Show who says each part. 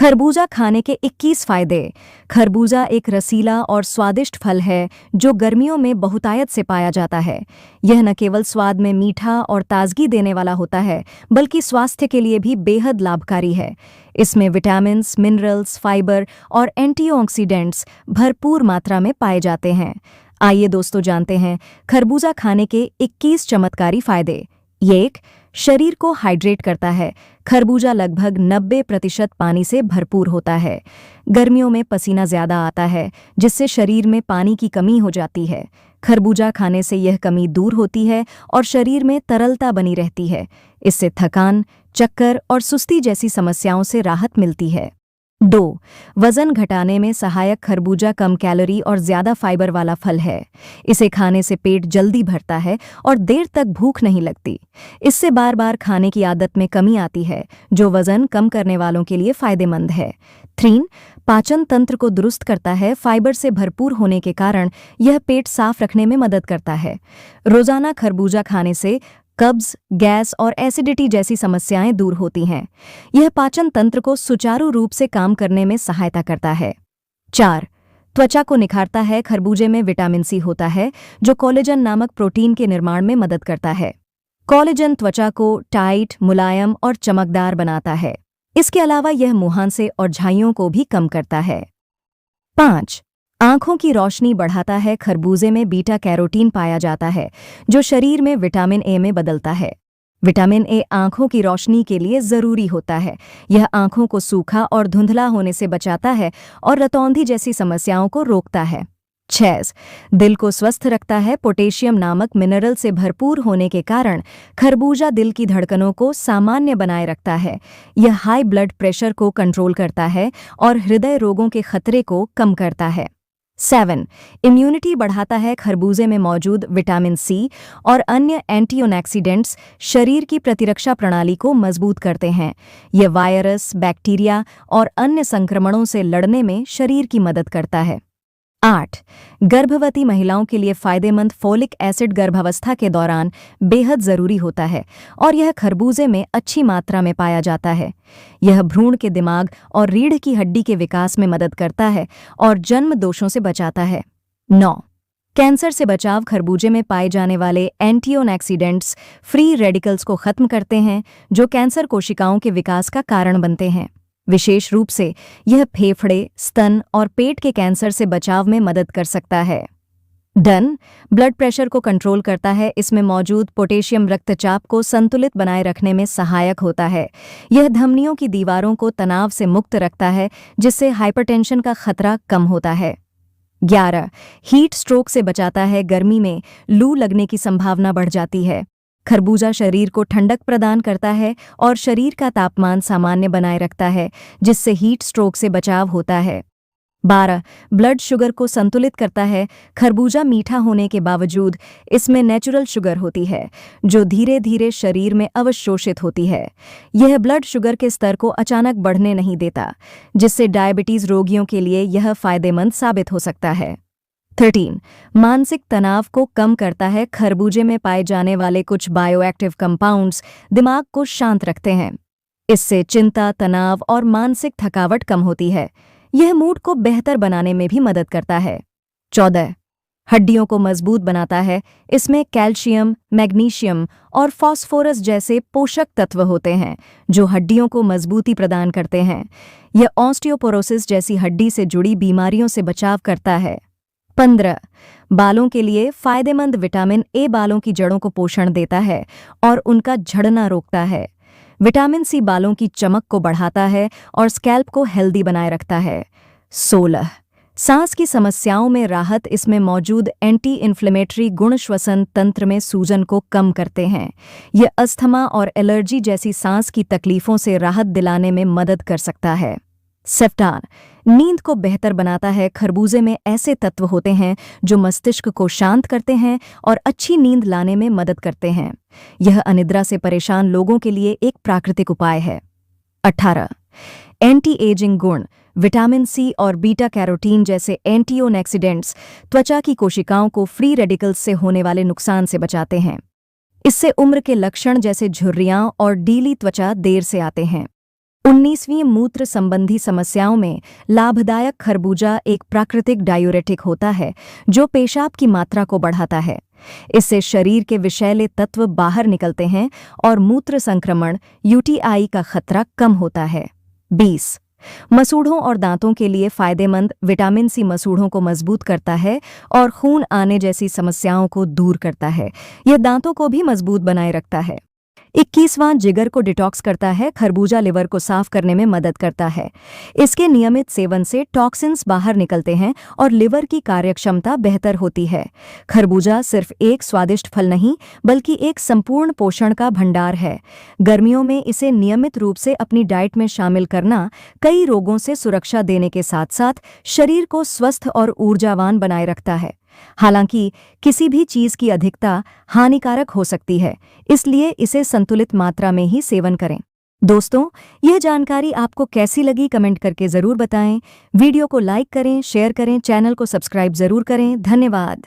Speaker 1: खरबूजा खाने के 21 फायदे। खरबूजा एक रसीला और स्वादिष्ट फल है जो गर्मियों में बहुतायत से पाया जाता है। यह न केवल स्वाद में मीठा और ताजगी देने वाला होता है, बल्कि स्वास्थ्य के लिए भी बेहद लाभकारी है। इसमें विटामिन्स, मिनरल्स, फाइबर और एंटीऑक्सीडेंट्स भरपूर मात्रा में पाए जाते हैं। आइए दोस्तों जानते हैं खरबूजा खाने के 21 चमत्कारी फायदे। एक, शरीर को हाइड्रेट करता है। खरबूजा लगभग 90% पानी से भरपूर होता है। गर्मियों में पसीना ज्यादा आता है, जिससे शरीर में पानी की कमी हो जाती है। खरबूजा खाने से यह कमी दूर होती है और शरीर में तरलता बनी रहती है। इससे थकान, चक्कर और सुस्ती जैसी समस्याओं से राहत मिलती है। 2, वजन घटाने में सहायक। खरबूजा कम कैलोरी और ज्यादा फाइबर वाला फल है। इसे खाने से पेट जल्दी भरता है और देर तक भूख नहीं लगती। इससे बार बार खाने की आदत में कमी आती है, जो वजन कम करने वालों के लिए फायदेमंद है। 3, पाचन तंत्र को दुरुस्त करता है। फाइबर से भरपूर होने के कारण यह पेट साफ रखने में मदद करता है। रोजाना खरबूजा खाने से कब्ज, गैस और एसिडिटी जैसी समस्याएं दूर होती हैं। यह पाचन तंत्र को सुचारू रूप से काम करने में सहायता करता है। 4, त्वचा को निखारता है। खरबूजे में विटामिन सी होता है, जो कोलेजन नामक प्रोटीन के निर्माण में मदद करता है। कोलेजन त्वचा को टाइट, मुलायम और चमकदार बनाता है। इसके अलावा यह मुहांसे और झाइयों को भी कम करता है। 5, आंखों की रोशनी बढ़ाता है। खरबूजे में बीटा कैरोटीन पाया जाता है, जो शरीर में विटामिन ए में बदलता है। विटामिन ए आंखों की रोशनी के लिए जरूरी होता है। यह आंखों को सूखा और धुंधला होने से बचाता है और रतौंधी जैसी समस्याओं को रोकता है। 6, दिल को स्वस्थ रखता है। पोटेशियम नामक मिनरल से भरपूर होने के कारण खरबूजा दिल की धड़कनों को सामान्य बनाए रखता है। यह हाई ब्लड प्रेशर को कंट्रोल करता है और हृदय रोगों के खतरे को कम करता है। 7, इम्यूनिटी बढ़ाता है। खरबूजे में मौजूद विटामिन सी और अन्य एंटीऑक्सीडेंट्स शरीर की प्रतिरक्षा प्रणाली को मजबूत करते हैं। यह वायरस, बैक्टीरिया और अन्य संक्रमणों से लड़ने में शरीर की मदद करता है। 8, गर्भवती महिलाओं के लिए फायदेमंद। फोलिक एसिड गर्भावस्था के दौरान बेहद जरूरी होता है और यह खरबूजे में अच्छी मात्रा में पाया जाता है। यह भ्रूण के दिमाग और रीढ़ की हड्डी के विकास में मदद करता है और जन्म दोषों से बचाता है। 9, कैंसर से बचाव। खरबूजे में पाए जाने वाले एंटीऑक्सीडेंट्स फ्री रेडिकल्स को खत्म करते हैं, जो कैंसर कोशिकाओं के विकास का कारण बनते हैं। विशेष रूप से यह फेफड़े, स्तन और पेट के कैंसर से बचाव में मदद कर सकता है। डन, ब्लड प्रेशर को कंट्रोल करता है। इसमें मौजूद पोटेशियम रक्तचाप को संतुलित बनाए रखने में सहायक होता है। यह धमनियों की दीवारों को तनाव से मुक्त रखता है, जिससे हाइपरटेंशन का खतरा कम होता है। 11, हीट स्ट्रोक से बचाता है। गर्मी में लू लगने की संभावना बढ़ जाती है। खरबूजा शरीर को ठंडक प्रदान करता है और शरीर का तापमान सामान्य बनाए रखता है, जिससे हीट स्ट्रोक से बचाव होता है। 12, ब्लड शुगर को संतुलित करता है। खरबूजा मीठा होने के बावजूद इसमें नेचुरल शुगर होती है, जो धीरे धीरे शरीर में अवशोषित होती है। यह ब्लड शुगर के स्तर को अचानक बढ़ने नहीं देता, जिससे डायबिटीज रोगियों के लिए यह फायदेमंद साबित हो सकता है। 13, मानसिक तनाव को कम करता है। खरबूजे में पाए जाने वाले कुछ बायोएक्टिव कंपाउंड्स दिमाग को शांत रखते हैं। इससे चिंता, तनाव और मानसिक थकावट कम होती है। यह मूड को बेहतर बनाने में भी मदद करता है। 14, हड्डियों को मजबूत बनाता है। इसमें कैल्शियम, मैग्नीशियम और फास्फोरस जैसे पोषक तत्व होते हैं, जो हड्डियों को मजबूती प्रदान करते हैं। यह ऑस्टियोपोरोसिस जैसी हड्डी से जुड़ी बीमारियों से बचाव करता है। 15, बालों के लिए फायदेमंद। विटामिन ए बालों की जड़ों को पोषण देता है और उनका झड़ना रोकता है। विटामिन सी बालों की चमक को बढ़ाता है और स्कैल्प को हेल्दी बनाए रखता है। 16, सांस की समस्याओं में राहत। इसमें मौजूद एंटी इन्फ्लेमेटरी गुण श्वसन तंत्र में सूजन को कम करते हैं। यह अस्थमा और एलर्जी जैसी सांस की तकलीफों से राहत दिलाने में मदद कर सकता है। 17, नींद को बेहतर बनाता है। खरबूजे में ऐसे तत्व होते हैं जो मस्तिष्क को शांत करते हैं और अच्छी नींद लाने में मदद करते हैं। यह अनिद्रा से परेशान लोगों के लिए एक प्राकृतिक उपाय है। 18, एंटी एजिंग गुण। विटामिन सी और बीटा कैरोटीन जैसे एंटीऑक्सीडेंट्स त्वचा की कोशिकाओं को फ्री रेडिकल्स से होने वाले नुकसान से बचाते हैं। इससे उम्र के लक्षण जैसे झुर्रियां और डीली त्वचा देर से आते हैं। 19वीं मूत्र संबंधी समस्याओं में लाभदायक खरबूजा एक प्राकृतिक डायूरेटिक होता है जो पेशाब की मात्रा को बढ़ाता है। इससे शरीर के विषैले तत्व बाहर निकलते हैं और मूत्र संक्रमण यूटीआई का खतरा कम होता है। 20 मसूड़ों और दांतों के लिए फायदेमंद विटामिन सी मसूड़ों को मजबूत करता है और खून आने जैसी समस्याओं को दूर करता है। यह दांतों को भी मजबूत बनाए रखता है। 21वां जिगर को डिटॉक्स करता है। खरबूजा लिवर को साफ करने में मदद करता है। इसके नियमित सेवन से टॉक्सिन्स बाहर निकलते हैं और लिवर की कार्यक्षमता बेहतर होती है। खरबूजा सिर्फ एक स्वादिष्ट फल नहीं बल्कि एक संपूर्ण पोषण का भंडार है। गर्मियों में इसे नियमित रूप से अपनी डाइट में शामिल करना कई रोगों से सुरक्षा देने के साथ साथ शरीर को स्वस्थ और ऊर्जावान बनाए रखता है। हालांकि किसी भी चीज की अधिकता हानिकारक हो सकती है, इसलिए इसे संतुलित मात्रा में ही सेवन करें। दोस्तों, यह जानकारी आपको कैसी लगी कमेंट करके जरूर बताएं। वीडियो को लाइक करें, शेयर करें, चैनल को सब्सक्राइब जरूर करें। धन्यवाद।